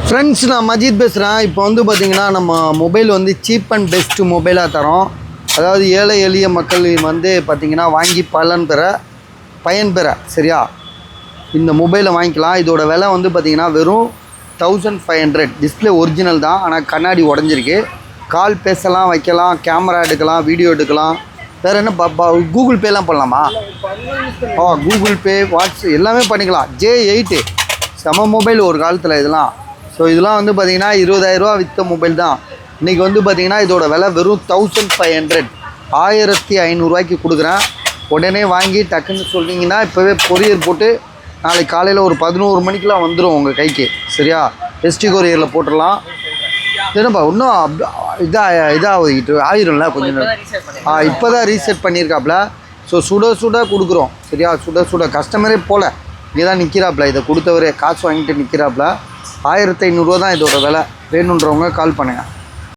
Friends, நான் மஜித் பேசுகிறேன். இப்போ வந்து பார்த்திங்கன்னா நம்ம மொபைல் வந்து சீப் அண்ட் பெஸ்ட்டு மொபைலாக தரோம். அதாவது ஏழை எளிய மக்கள் வந்து பார்த்திங்கன்னா வாங்கி பயன்பெற சரியா இந்த மொபைலை வாங்கிக்கலாம். இதோட விலை வந்து பார்த்திங்கன்னா வெறும் 1500. டிஸ்பிளே ஒரிஜினல் தான், ஆனால் கண்ணாடி உடஞ்சிருக்கு. கால் பேசலாம், வைக்கலாம், கேமரா எடுக்கலாம், வீடியோ எடுக்கலாம். வேறு என்ன கூகுள் பேலாம் பண்ணலாமா? கூகுள் பே, வாட்ஸ்அப் எல்லாமே பண்ணிக்கலாம். J8 செம மொபைல் ஒரு காலத்தில் இதெல்லாம். ஸோ இதெல்லாம் வந்து பார்த்திங்கன்னா 20,000 ரூபா விற்ற மொபைல் தான். இன்றைக்கி வந்து பார்த்திங்கன்னா இதோட விலை வெறும் 1500, 1500 கொடுக்குறேன். உடனே வாங்கி டக்குன்னு சொன்னீங்கன்னா இப்போவே கொரியர் போட்டு நாளைக்கு காலையில் ஒரு 11 மணிக்கெலாம் வந்துடும் உங்கள் கைக்கு. சரியா? எஸ்டி கொரியரில் போட்டுடலாம். என்னப்பா இன்னும் இதாகிட்டு ஆயிரும்ல கொஞ்சம் நேரம். இப்போ தான் ரீசெட் பண்ணியிருக்காப்புல. ஸோ சுட கொடுக்குறோம். சரியா? சுட கஸ்டமரே போல் இங்கே தான் நிற்கிறாப்புல. இதை கொடுத்தவரே காசு வாங்கிட்டு நிற்கிறாப்புல. 1500 தான் இதோட விலை. வேணுன்றவங்க கால் பண்ணுங்கள்.